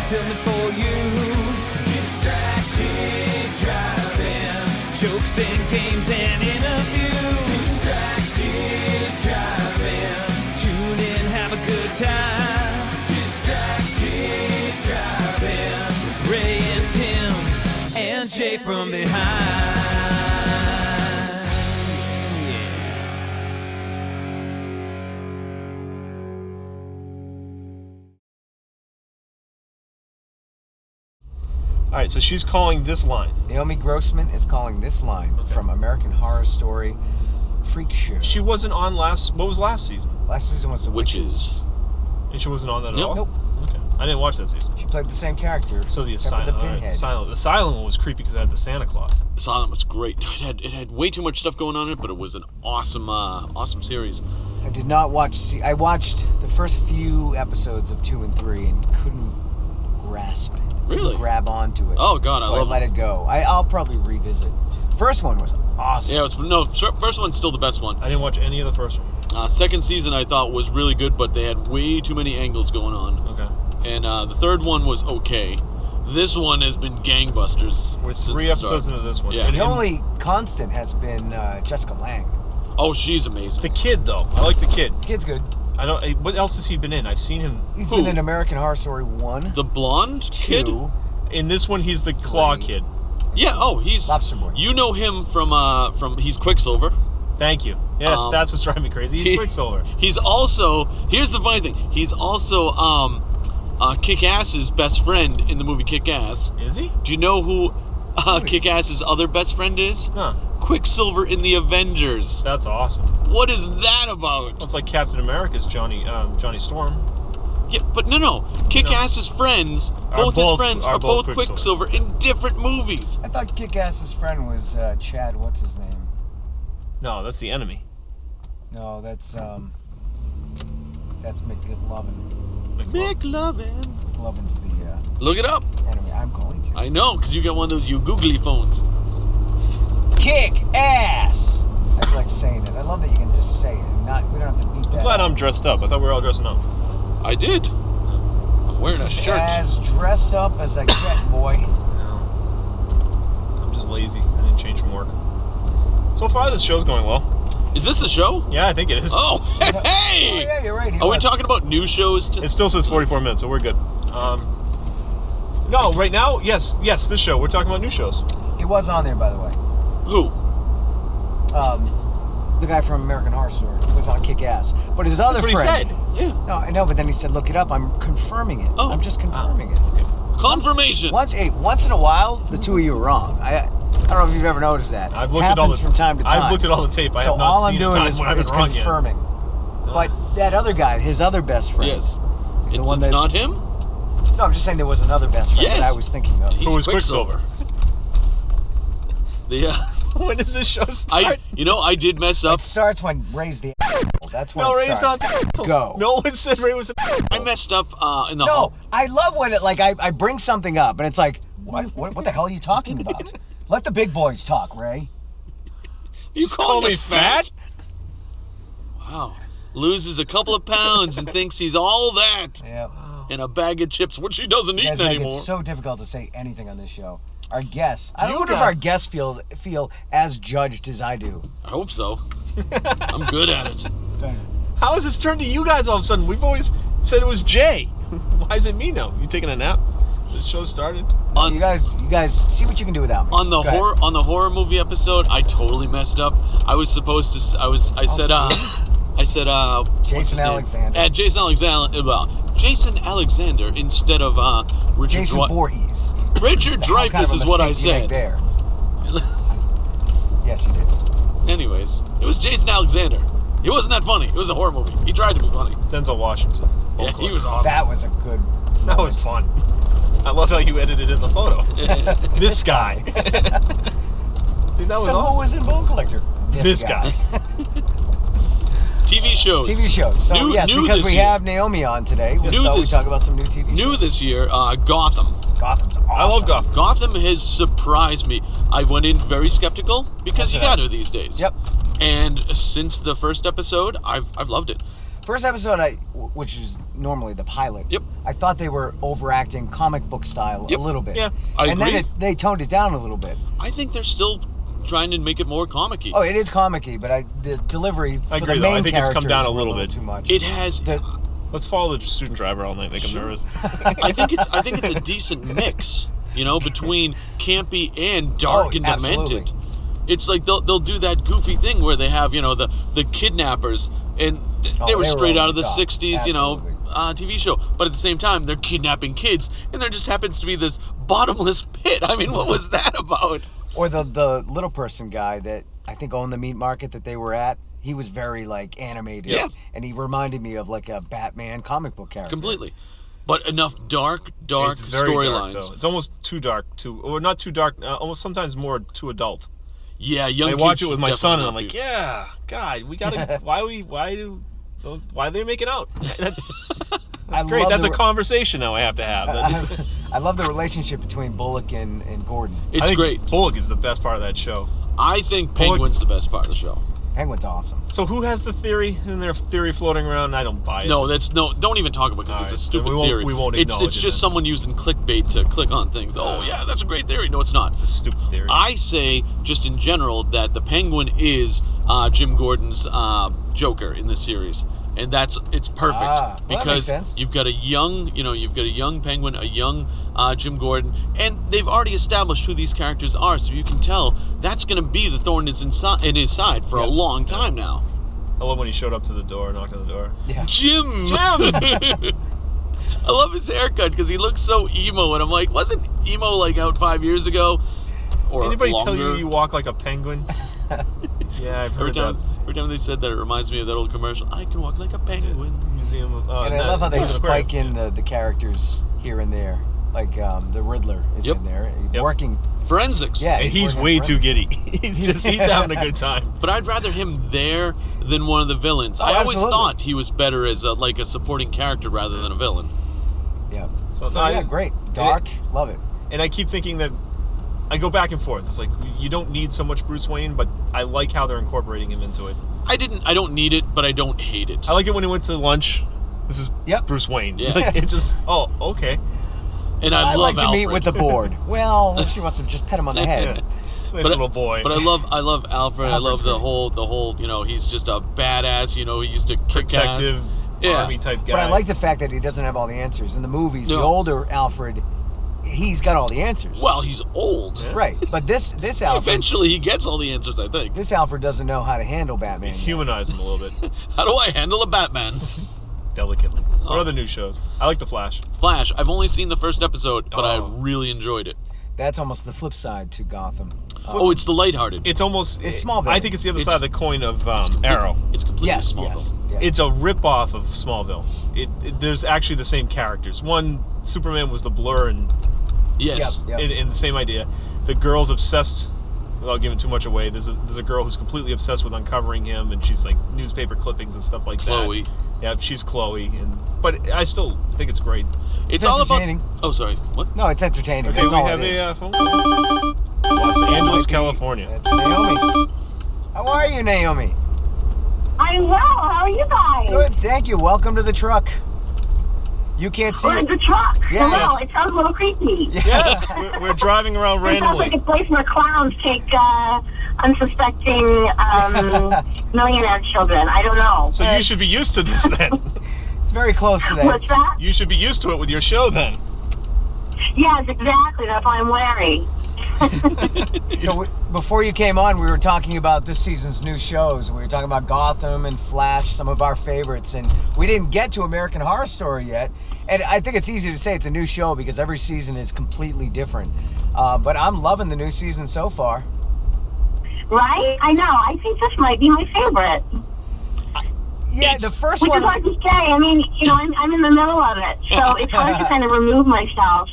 filming for you. Distracted driving, jokes and games and interviews. Distracted driving, tune in, have a good time. Distracted driving, Ray and Tim and Jay from behind. All right, so she's calling this line. Naomi Grossman is calling this line from American Horror Story Freak Show. She wasn't on what was last season? Last season was The Witches. And she wasn't on that at all? Nope. Okay. I didn't watch that season. She played the same character. So the Pepper the Pinhead. The Asylum one was creepy because it had the Santa Claus. Asylum was great. It had way too much stuff going on in it, but it was an awesome awesome series. I did not watch. I watched the first few episodes of 2 and 3 and couldn't grasp it. Really? Grab onto it. Oh God, so I love let it go. I'll probably revisit. First one was awesome. Yeah, first one's still the best one. I didn't watch any of the first one. Second season I thought was really good, but they had way too many angles going on. Okay. And the third one was okay. This one has been gangbusters. We're 3 episodes into this one. Yeah. The only constant has been Jessica Lange. Oh, she's amazing. The kid, though. I like the kid. Kid's good. What else has he been in? I've seen him. He's been in American Horror Story 1. The blonde kid? In this one, he's the Claw kid. Yeah, he's... Lobster Boy. You know him from he's Quicksilver. Thank you. Yes, that's what's driving me crazy. He's Quicksilver. He's also... Here's the funny thing. He's also Kick-Ass's best friend in the movie Kick-Ass. Is he? Do you know who Kick-Ass's other best friend is? Huh. Quicksilver in the Avengers. That's awesome. What is that about? Well, it's like Captain America's Johnny Storm. Yeah, but no. Kick-Ass's friends, both his friends are both Quicksilver in different movies. I thought Kick-Ass's friend was Chad, what's his name? No, that's the enemy. No, that's McLovin. McLovin. McLovin's the Look it up. enemy. I'm going to. I know, because you got one of those you googly phones. Kick-Ass! I just like saying it. I love that you can just say it. We don't have to beat that. I'm glad I'm dressed up. I thought we were all dressing up. I did. I'm wearing a shirt. As dressed up as I get, boy. No. I'm just lazy. I didn't change from work. So far, this show's going well. Is this the show? Yeah, I think it is. Oh, hey! Oh, yeah, you're right. Are we talking about new shows? It still says 44 minutes, so we're good. No, right now, yes, this show. We're talking about new shows. He was on there, by the way. Who? The guy from American Horror Story was on Kick-Ass. But his other That's what friend... he said. Yeah. No, I know, but then he said, look it up. I'm confirming it. Oh. I'm just confirming it. Okay. Confirmation. Once in a while, the two of you are wrong. I don't know if you've ever noticed that. I've looked Happens at all the from time to time. I've looked at all the tape. I have not all I'm seen doing a time is when I've been wrong confirming. Yet. But that other guy, his other best friend. Yes. The one It's that, not him? No, I'm just saying there was another best friend Yes. that I was thinking of. He's Who was Quicksilver? When does this show start? I did mess up. It starts when Ray's the That's when No, it Ray's starts. not. Go. No one said Ray was. I messed up in the No, hall. I love when it I bring something up and it's like, what the hell are you talking about? Let the big boys talk, Ray. You call calling me us fat? Wow. Loses a couple of pounds and thinks he's all that. Yeah. And a bag of chips, which he doesn't You eat guys make anymore. it so difficult to say anything on this show. Our guests. I You wonder if got- our guests feel as judged as I do. I hope so. I'm good at it. How has this turned to you guys all of a sudden? We've always said it was Jay. Why is it me now? You taking a nap? The show started. You guys see what you can do without me. On the Go ahead. on the horror movie episode, I totally messed up. I was supposed to. I said what's his Jason name? Alexander. Jason Alexander. Well, Jason Alexander instead of Richard. Jason Voorhees. Richard How kind of Dreyfuss a is what I mistake you make said. there. Yes, you did. Anyways, it was Jason Alexander. He wasn't that funny. It was a horror movie. He tried to be funny. Denzel Washington. Yeah, he was awesome. That was a good. That was fun. I love how you edited in the photo. This guy. See, that was So awesome. who was in Bone Collector? This guy. TV shows. TV shows. So New- yes, new because this we year. have Naomi on today, we New thought we'd this- talk about some new TV shows. New this year, Gotham. Gotham's awesome. I love Gotham. Gotham has surprised me. I went in very skeptical because Yes, you it got has. to these days. Yep. And since the first episode, I've loved it. First episode, which is normally the pilot. Yep. I thought they were overacting comic book style a little bit. Yeah. I and agree. then they toned it down a little bit. I think they're still trying to make it more comic-y. Oh, it is comic-y, but the delivery for I agree, the though. I main think it's come characters down a were little bit. too much. It has. Let's follow the student driver all night, make him nervous. I think it's a decent mix, between campy and dark and absolutely. demented. It's like they'll do that goofy thing where they have the kidnappers, and they were straight out of the top. 60s, Absolutely. TV show. But at the same time, they're kidnapping kids, and there just happens to be this bottomless pit. I mean, what was that about? Or the little person guy that I think owned the meat market that they were at. He was very like animated, Yeah. and he reminded me of like a Batman comic book character. Completely. But enough dark It's very dark, storylines. though. It's almost too dark, or not too dark, almost sometimes more too adult. Yeah, young I kids watch it should with my son, and I'm definitely like, yeah, God, we gotta. why are they making out? That's great. love That's the a conversation now I have to have. That's, I love the relationship between Bullock and Gordon. It's I think great. Bullock is the best part of that show. I think Penguin's the best part of the show. Penguin's awesome. So who has the theory? And their theory floating around? I don't buy it. No, don't even talk about it because All it's a right, stupid then we won't- theory. we won't it's acknowledge it just then. someone using clickbait to click on things. Oh yeah, that's a great theory. No, it's not. It's a stupid theory. I say just in general that the Penguin is Jim Gordon's Joker in this series, and it's perfect Well, that makes because sense. you've got a young Penguin, a young Jim Gordon, and they've already established who these characters are, so you can tell that's going to be the thorn in his side for a long time now. I love when he showed up to the door, knocked on the door. Yeah. Jim! I love his haircut because he looks so emo, and I'm like, wasn't emo like out 5 years ago? Or Anybody longer? tell you walk like a penguin? Yeah, I've heard that. Every time they said that, it reminds me of that old commercial. I can walk like a penguin. Museum of. And I love how they Museum of spike Aquarium. in the characters here and there. Like the Riddler is Yep. in there, Yep. working. Forensics. Yeah, And he's working way for too him. giddy. he's having a good time. But I'd rather him there than one of the villains. Oh, I always absolutely. thought he was better as a supporting character rather than a villain. Yeah. So, So yeah, great, dark, love it. And I keep thinking that I go back and forth. It's like you don't need so much Bruce Wayne, but I like how they're incorporating him into it. I don't need it, but I don't hate it. I like it when he went to lunch. This is Yep. Bruce Wayne. Yeah. Like, it just okay. And I I'd love like to meet Alfred. with the board. Well, she wants to just pet him on the head. Nice But- little boy. But I love Alfred. I love Alfred's the great. whole. He's just a badass. He used to kick ass. protective Yeah. army type guy. But I like the fact that he doesn't have all the answers. In the movies, the No. older Alfred, he's got all the answers. Well, he's old. Yeah. Right. But this Alfred, Eventually, he gets all the answers. I think. this Alfred doesn't know how to handle Batman. yet. humanize him a little bit How do I handle a Batman? delicately. What Oh. other new shows? I like The Flash. Flash. I've only seen the first episode, but I Oh. really enjoyed it. That's almost the flip side to Gotham. Oh, it's the lighthearted. It's almost. It's Smallville. I think it's the other It's- side of the coin of complete- Arrow. It's completely yes, Smallville. yes. Yeah. It's a rip-off of Smallville. There's actually the same characters. One, Superman was the Blur, and Yes. Yep. in the same idea. The girl's obsessed. Without giving too much away, there's a girl who's completely obsessed with uncovering him, and she's like newspaper clippings and stuff like Chloe. that. Yeah, she's Chloe, but I still think it's great. It's It's all about. entertaining. Oh, sorry. What? No, it's entertaining. Okay, That's we all have it is. a phone call. Los Angeles, Might be- California. That's Naomi. How are you, Naomi? I'm well. How are you guys? Good, thank you. Welcome to the truck. You can't see. We're in the truck. Yeah. Hello. It sounds a little creepy. Yes, we're driving around It sounds like randomly. a place where clowns take unsuspecting millionaire children. I don't know. So you should be used to this then. It's very close to that. What's that? You should be used to it with your show then. Yes, exactly. That's why I'm wary. So before you came on, we were talking about this season's new shows. We were talking about Gotham and Flash, some of our favorites, and we didn't get to American Horror Story yet. And I think it's easy to say it's a new show because every season is completely different. But I'm loving the new season so far. Right? I know. I think this might be my favorite. Yeah, the first Which one. is hard to say. I mean, I'm in the middle of it, so it's hard to kind of remove myself.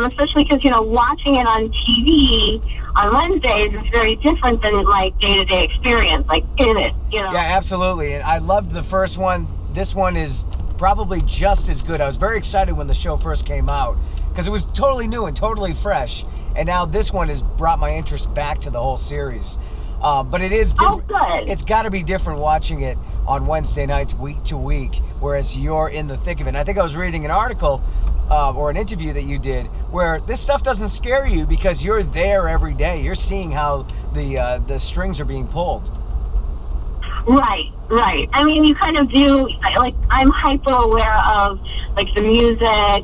Especially because, watching it on TV on Wednesdays is very different than, like, day-to-day experience, like, in it, Yeah, absolutely. And I loved the first one. This one is probably just as good. I was very excited when the show first came out because it was totally new and totally fresh. And now this one has brought my interest back to the whole series. But it is different. Oh, good. It's got to be different watching it on Wednesday nights week to week, whereas you're in the thick of it. And I think I was reading an article or an interview that you did where this stuff doesn't scare you because you're there every day. You're seeing how the strings are being pulled. Right. I mean, you kind of do, like, I'm hyper aware of, like, the music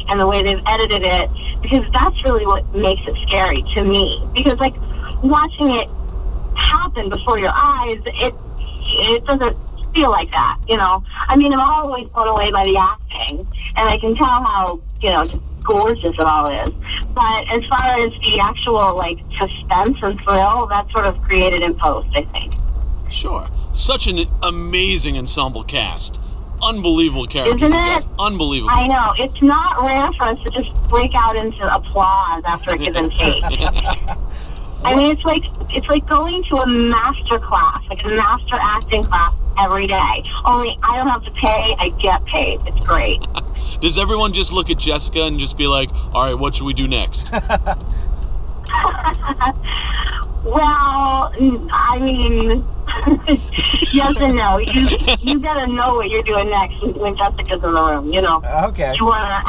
and the way they've edited it, because that's really what makes it scary to me. Because, like, watching it happen before your eyes, it doesn't feel like that, you know? I mean, I'm always blown away by the acting, and I can tell how, you know, gorgeous it all is. But as far as the actual, like, suspense and thrill, that's sort of created in post, I think. Sure. Such an amazing ensemble cast. Unbelievable characters. Isn't you guys. it? Unbelievable. I know. It's not rare for us to just break out into applause after a given take. I mean, it's like going to a master class, like a master acting class every day. Only I don't have to pay, I get paid. It's great. Does everyone just look at Jessica and just be like, all right, what should we do next? Well, I mean, yes and no. You gotta know what you're doing next when Jessica's in the room. You know. Okay. You wanna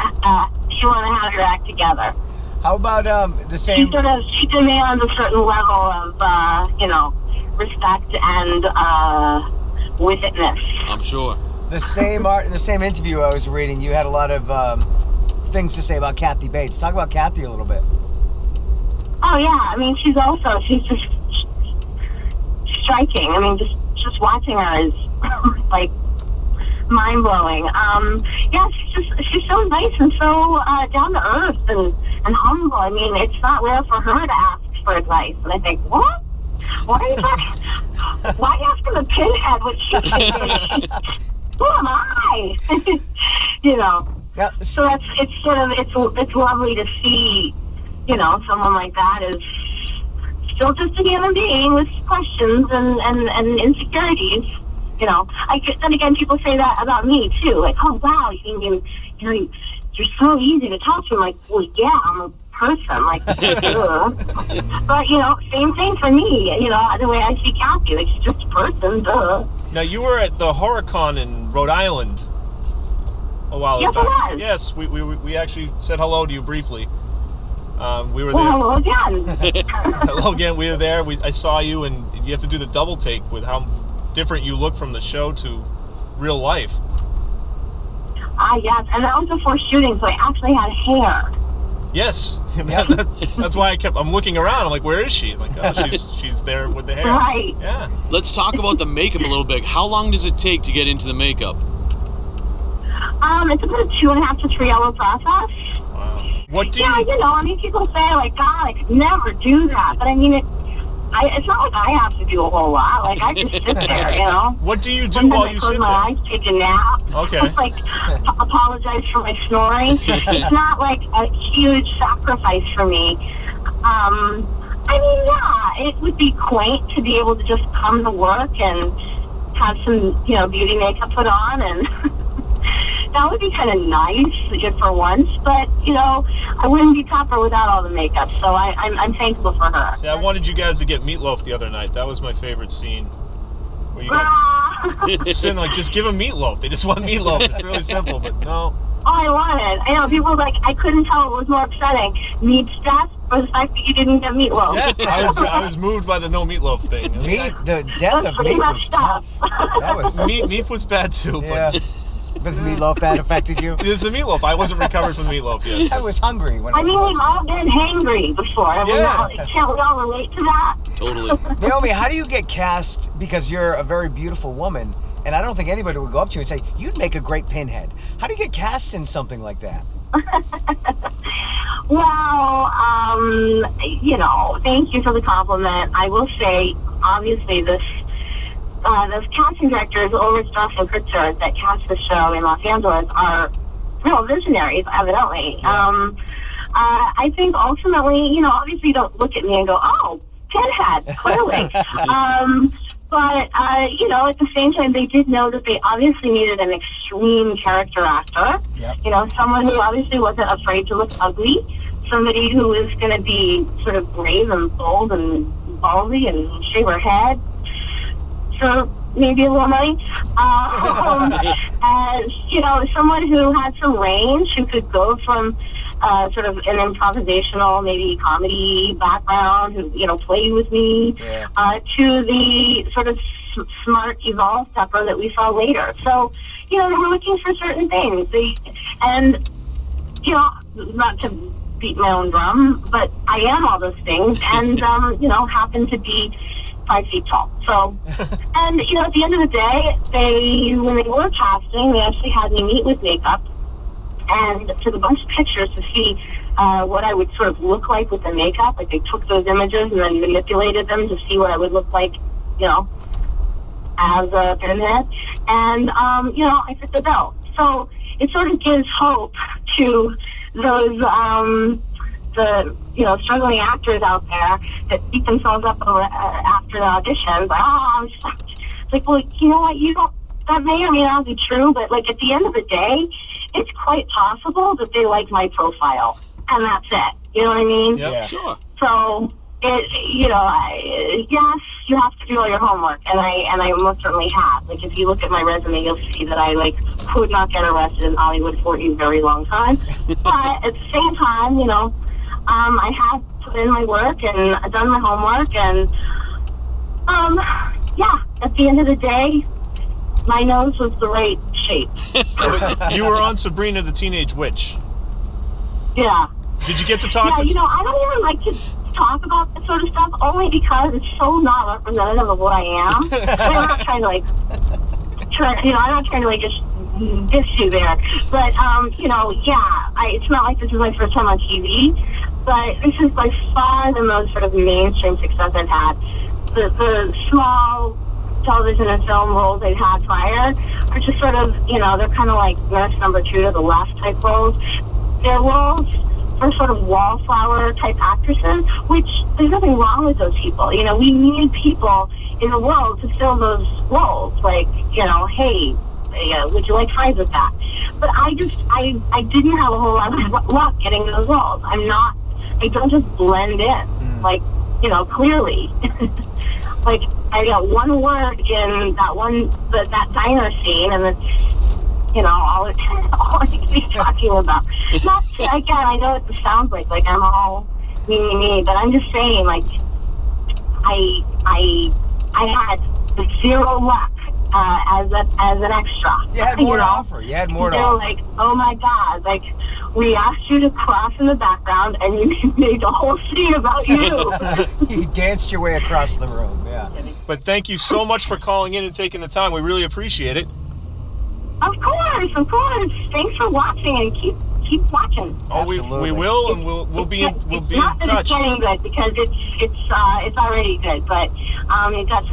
have your act together. How about the same? She demands a certain level of you know, respect and with itness. I'm sure. The same interview I was reading, you had a lot of things to say about Kathy Bates. Talk about Kathy a little bit. Oh yeah, I mean she's just striking. I mean just watching her is like mind blowing. Yeah, she's so nice and so down to earth and humble. I mean, it's not rare for her to ask for advice, and I think, what? Why are you talking? Why are you asking the Pinhead what she thinks? Who am I? You know. Yeah. So it's lovely to see, you know, someone like that is still just a human being with questions and insecurities. You know, then again, people say that about me too. Like, oh wow, you're so easy to talk to. I'm like, well, yeah, I'm a person. Like, but you know, same thing for me. You know, the way I see Kathy, like she's just a person. Duh. Now, you were at the HorrorCon in Rhode Island a while ago. Yes, I was. Yes, we actually said hello to you briefly. We were Well, there. hello again. Hello again. We were there. I saw you, and you have to do the double take with how different you look from the show to real life. Yes, and that was before shooting, so I actually had hair. Yes, that's why I'm looking around. I'm like, where is she? Like, oh, she's there with the hair. Right. Yeah. Let's talk about the makeup a little bit. How long does it take to get into the makeup? It's about a 2.5 to 3 hour process. Wow. What do Yeah, you know, I mean, people say, like, God, I could never do that. But I mean, it's not like I have to do a whole lot. Like, I just sit there, you know? What do you do Sometimes while I you close sit my there? eyes, take a nap. Okay. Like, apologize for my snoring. It's not like a huge sacrifice for me. I mean, yeah, it would be quaint to be able to just come to work and have some, you know, beauty makeup put on, and that would be kind of nice for once. But you know, I wouldn't be Pepper without all the makeup, so I'm thankful for her. See, I wanted you guys to get meatloaf the other night. That was my favorite scene. Where you guys sitting like, just give them meatloaf. They just want meatloaf. It's really simple, but no. Oh, I want it. I know people were like, I couldn't tell what was more upsetting: meat death or the fact that you didn't get meatloaf. Yeah, I was moved by the no meatloaf thing. The death That's of pretty meat much was tough. That was Meat was bad too, yeah. but But the meatloaf that affected you. it's a meatloaf. I wasn't recovered from the meatloaf yet. I was hungry when I I was mean, we've watching. all been hangry before. Yeah. Can't we all relate to that? Totally. Naomi, how do you get cast? Because you're a very beautiful woman, and I don't think anybody would go up to you and say, you'd make a great Pinhead. How do you get cast in something like that? Well, you know, thank you for the compliment. I will say, obviously, this casting directors, Ulrich Strauss and Kritzer, that cast the show in Los Angeles are real visionaries, evidently. I think ultimately, you know, obviously you don't look at me and go, oh, Pinhead, clearly. But, you know, at the same time, they did know that they obviously needed an extreme character actor. Yep. You know, someone who obviously wasn't afraid to look ugly. Somebody who was going to be sort of brave and bold and ballsy and shave her head. For maybe a little money. As, you know, someone who had some range, who could go from sort of an improvisational, maybe comedy background, who, you know, played with me, to the sort of smart, evolved Pepper that we saw later. So, you know, they were looking for certain things. And, you know, not to beat my own drum, but I am all those things, and, you know, happen to be 5 feet tall. So, and, you know, at the end of the day, when they were casting, they actually had me meet with makeup and took a bunch of pictures to see what I would sort of look like with the makeup. Like, they took those images and then manipulated them to see what I would look like, you know, as a pinhead. And, you know, I fit the bill. So it sort of gives hope to those, the, you know, struggling actors out there that beat themselves up after the auditions. Like, oh, I'm sucked. It's like, well, you know what? That may or may not be true, but, like, at the end of the day, it's quite possible that they like my profile, and that's it. You know what I mean? Yeah. Sure. So, you know, yes, you have to do all your homework, and I most certainly have. Like, if you look at my resume, you'll see that I, like, could not get arrested in Hollywood for a very long time. But at the same time, you know, I have put in my work and I've done my homework, and yeah, at the end of the day, my nose was the right shape. You were on Sabrina the Teenage Witch. Yeah. Did you get to talk Yeah, to... you know, I don't even like to talk about that sort of stuff, only because it's so not representative of what I am. I'm not trying to, like, you know, I'm not trying to, like, just diss you there. But, you know, yeah, it's not like this is my first time on TV, but this is by far the most sort of mainstream success I've had. The small television and film roles they've had prior are just sort of, you know, they're kind of like nurse number 2 to the left type roles. They're roles for sort of wallflower type actresses, which there's nothing wrong with those people. You know, we need people in the world to fill those roles. Like, you know, hey, would you like fries with that? But I didn't have a whole lot of luck getting those roles. I don't just blend in, like, you know, clearly. Like, I got one word in that diner scene, and then, you know, all I could be talking about. Not, again, I know what this sounds like I'm all me, but I'm just saying, like, I had zero luck as an extra. You had more to offer. You had more to offer. They're like, oh my God, like, we asked you to cross in the background, and you made the whole scene about you. You danced your way across the room, yeah. But thank you so much for calling in and taking the time. We really appreciate it. Of course. Thanks for watching, and keep watching. Oh, we will, and we'll be in not that touch. It's getting good, because it's already good, but you've got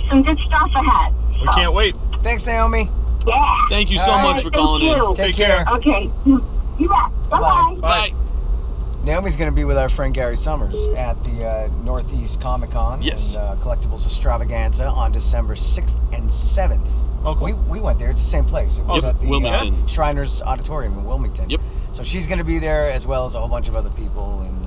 some good stuff ahead. We can't wait. Thanks, Naomi. Yeah. Thank you so much for calling in. Take care. Okay. You bet. Bye-bye. Bye. Naomi's going to be with our friend Gary Summers at the Northeast Comic Con Yes. and Collectibles Extravaganza on December 6th and 7th. Oh, cool. We went there. It's the same place. It was Yep, at the Wilmington. Shriners Auditorium in Wilmington. Yep. So she's going to be there, as well as a whole bunch of other people, and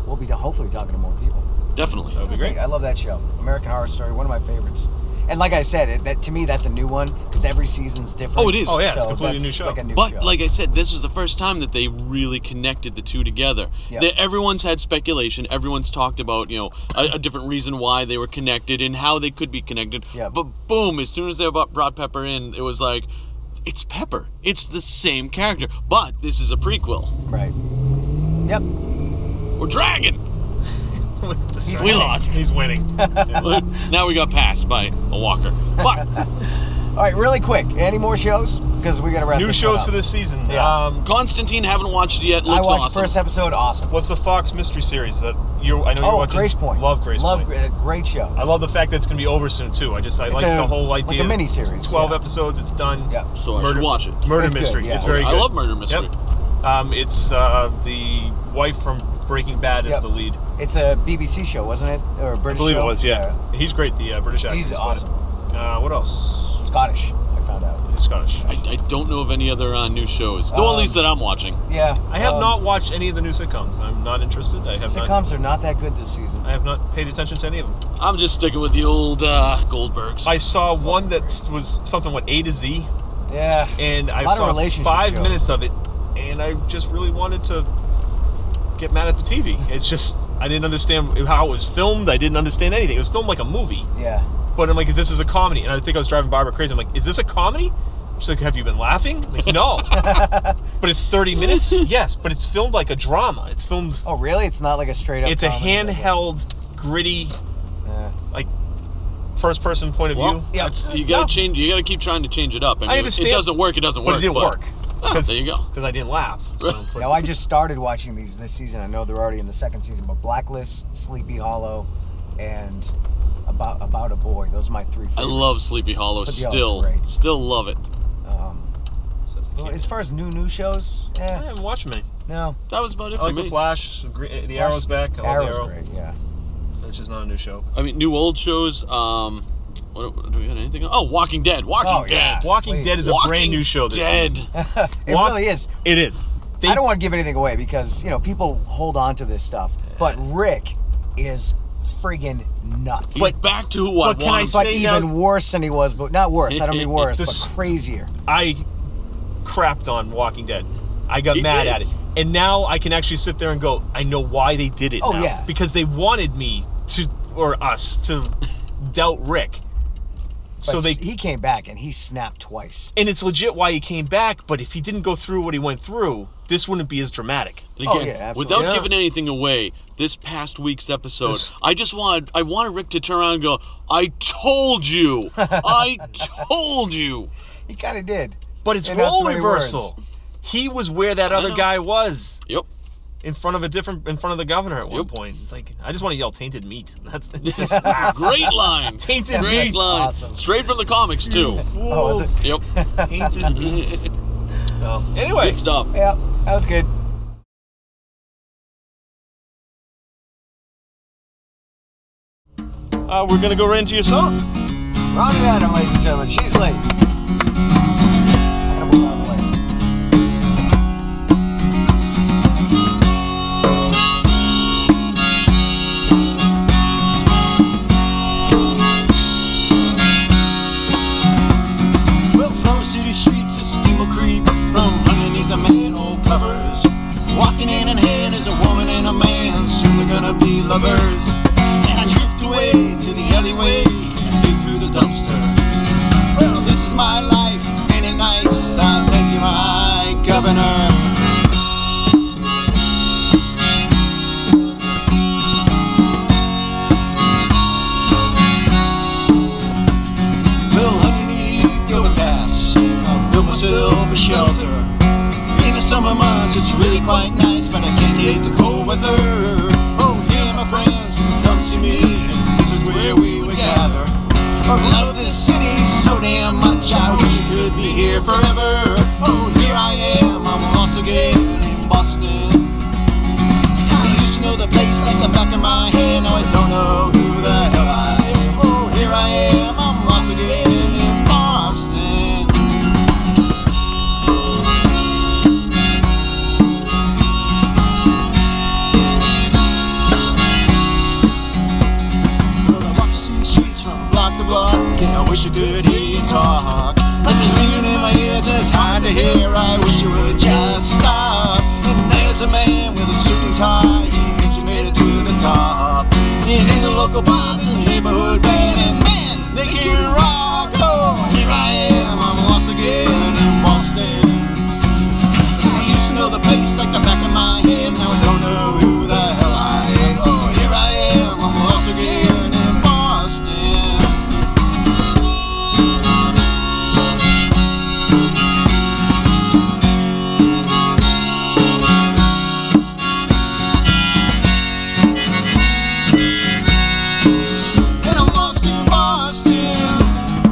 we'll be hopefully talking to more people. Definitely. That'd be great. I love that show. American Horror Story, one of my favorites. And like I said, that to me, that's a new one, because every season's different. Oh, it is. Oh, yeah, it's a So completely that's new show. Like a new But show. like I said, this is the first time that they really connected the two together. Yeah. Everyone's had speculation. Everyone's talked about, you know, a different reason why they were connected and how they could be connected. Yeah. But boom, as soon as they brought Pepper in, it was like, it's Pepper. It's the same character. But this is a prequel. Right. Yep. We're Dragon. We lost. He's winning. Yeah. Now we got passed by a walker. But All right, really quick. Any more shows? Because we got to wrap New this shows one for up. this season. Yeah. Constantine, haven't watched it yet. I Looks watched awesome. the first episode. Awesome. What's the Fox mystery series that I know you're watching? Grace Point. Love Grace Point. Great show. I love the fact that it's going to be over soon too. I like the whole idea. Like a mini-series, It's 12 yeah. episodes. It's done. Yeah. So I should watch it. Murder It's good, mystery. yeah. It's very I good. love murder mystery. Yep. It's the wife from Breaking Bad is Yep. the lead. It's a BBC show, wasn't it? Or a I British believe show? it was. Yeah. He's great. The British actor. He's awesome. What else? Scottish. I found out. He's Scottish. I don't know of any other new shows. Though at least that I'm watching. Yeah. I have not watched any of the new sitcoms. I'm not interested. Sitcoms are not that good this season. I have not paid attention to any of them. I'm just sticking with the old Goldbergs. I saw one that was something, A to Z? Yeah. And I A lot of saw relationship 5 shows. minutes of it, and I just really wanted to get mad at the TV. It's just, I didn't understand how it was filmed. I didn't understand anything. It was filmed like a movie. Yeah. But I'm like, this is a comedy. And I think I was driving Barbara crazy. I'm like, is this a comedy? She's like, have you been laughing? I'm like, no. But it's 30 minutes? Yes, but it's filmed like a drama. It's filmed... Oh, really? It's not like a straight up It's a comedy, handheld, gritty, Yeah. like, first-person point of Well, view. you gotta change. You gotta keep trying to change it up. I mean, understand. It doesn't work. It doesn't But work. it didn't work. there you go. Because I didn't laugh. So, Now, I just started watching these this season. I know they're already in the second season, but Blacklist, Sleepy Hollow, and About a Boy. Those are my 3 favorites. I love Sleepy Hollow. Sleepy Hollow's great. Still love it. Well, as far as new shows, I haven't watched many. no. That was about it I for like me. The Flash. The Arrow's back. I love Arrow's the Arrow. great, yeah. It's just not a new show. I mean, new old shows. What, do we got anything? Oh, Walking Dead. Walking Dead. yeah. Walking Please. Dead is a brand new show this Dead. season. It really is. It is. I don't want to give anything away because, people hold on to this stuff. But Rick is friggin' nuts. He's back to who I but can I want him to but say even now- worse than he was, but not worse. I don't mean worse, but This- crazier. I crapped on Walking Dead. I got You mad did. at it. And now I can actually sit there and go, I know why they did it Oh, now. yeah. Because they wanted me to, or us, to doubt Rick. But he came back and he snapped twice. And it's legit why he came back, but if he didn't go through what he went through, this wouldn't be as dramatic. And Oh, again, yeah, absolutely. without Yeah. giving anything away, this past week's episode, This- I wanted Rick to turn around and go, I told you. I told you. He kind of did. But it's In not so role many reversal. words. He was where that I other know. guy was. Yep. In front of the governor at one Yep. point. It's like, I just want to yell tainted meat. That's just Great line. Tainted Great meat. line. Awesome. Straight from the comics, too. Oh, is it? Yep. Tainted meat. So, anyway. Good stuff. Yeah, that was good. We're going to go right into your song. Ronnie Adam, ladies and gentlemen. She's late. I'm gonna move out of the way. Well, from city streets, the steam will creep from underneath the manhole covers. Walking hand in hand is a woman and a man, soon they're gonna be lovers. And I drift away to the alleyway, dig through the dumpster. Well, this is my life, ain't it nice? I thank you, my governor. Well, underneath the overpass, I built myself a shelter. In the summer months, it's really quite nice, but I can't take the cold weather. Oh, yeah, my friends, come see me, and this is where we would gather. I love this city so damn much, I wish it could be here forever. Oh, here I am, I'm lost again in Boston. I used to know the place like the back of my hand, now I don't know who the hell I am. Oh, here I am, I'm lost again in Boston. Well, I walk through the streets from block to block, and I wish I could hear you talk. Like it's ringing in my ears and it's hard to hear, I wish you would just stop. And there's a man with a suit and tie, he thinks he made it to the top. And in the local bar, there's a neighborhood band, and man, they can rock. Oh, here I am, I'm lost again in Boston. I used to know the place like the back of my head, now I don't know who the hell I am. Oh, here I am, I'm lost again in Boston. And I'm lost in Boston.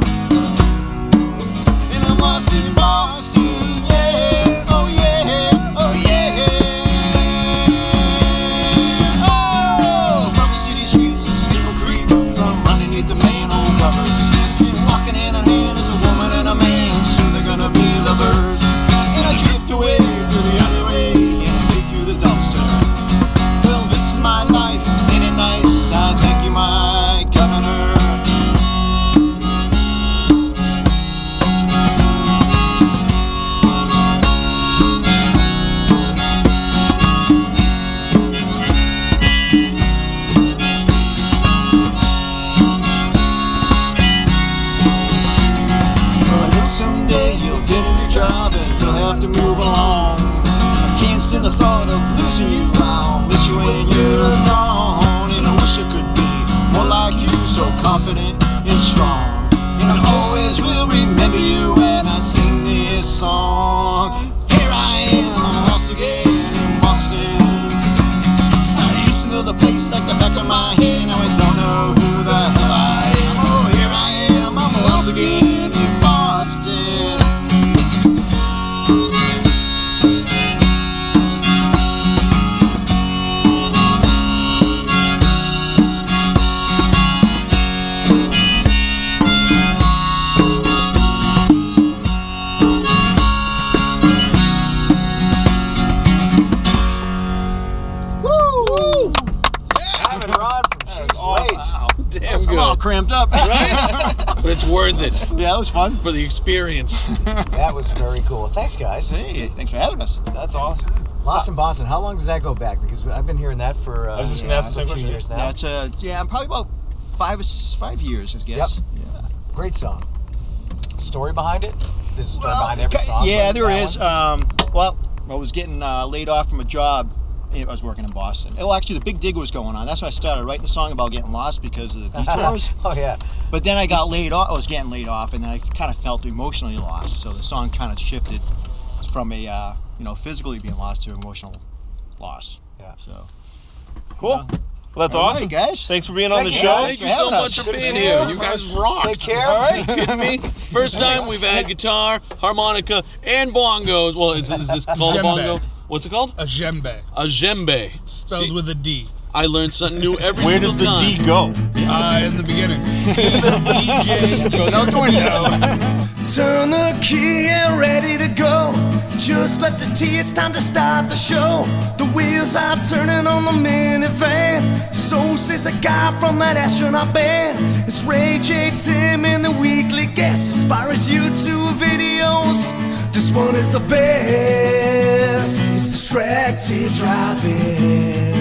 love and we'll have to move along. I can't stand the thought of losing you. I'll miss you when you're gone. And I wish I could be more like you, so confident and strong. And I always will remember you when I sing this song. Here I am, lost again in Boston. I used to know the place like the back of my hand. Now I don't know who the hell I am. Oh, here I am, I'm lost again in Boston. Ivan Rod from Sheez Late. Wow, damn I'm all good. cramped up. Right? But it's worth it Yeah, that was fun. for the experience. That was very cool. Thanks, guys. Hey, thanks for having us. That's awesome. Lost in Boston. How long does that go back? Because I've been hearing that for I was just gonna ask the same a few question. years now. That's yeah, probably about 5 years, I guess. Yep. Yeah. Great song. Story behind it? There's a story behind every song. Yeah, but there that is. one? Well, I was getting laid off from a job. I was working in Boston. Oh, actually, the Big Dig was going on. That's when I started writing a song about getting lost because of the detours. Oh yeah. But then I got laid off. I was getting laid off, and then I kind of felt emotionally lost. So the song kind of shifted from a physically being lost to emotional loss. Yeah. So Cool. Well, that's All right, awesome. guys. Thanks for being on the Thank you, show. guys. Thank you so having us. much for Good to being see here. you. You guys rock. Take care. All right. Kidding me? First time we've had guitar, harmonica, and bongos. Well, is this called a Djembe. bongo? What's it called? A djembe, A djembe. spelled See, with a D. I learned something new every Where single does the time. D go? In the beginning. DJ goes out the window. Turn the key and ready to go. Just let the tea, it's time to start the show. The wheels are turning on the minivan. So says the guy from that astronaut band. It's Ray J, Tim, and the weekly guest. As far as YouTube videos, this one is the best. It's distracted driving.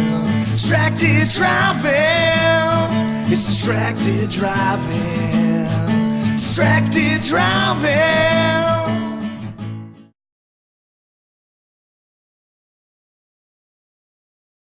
Distracted driving. It's distracted driving. Distracted driving.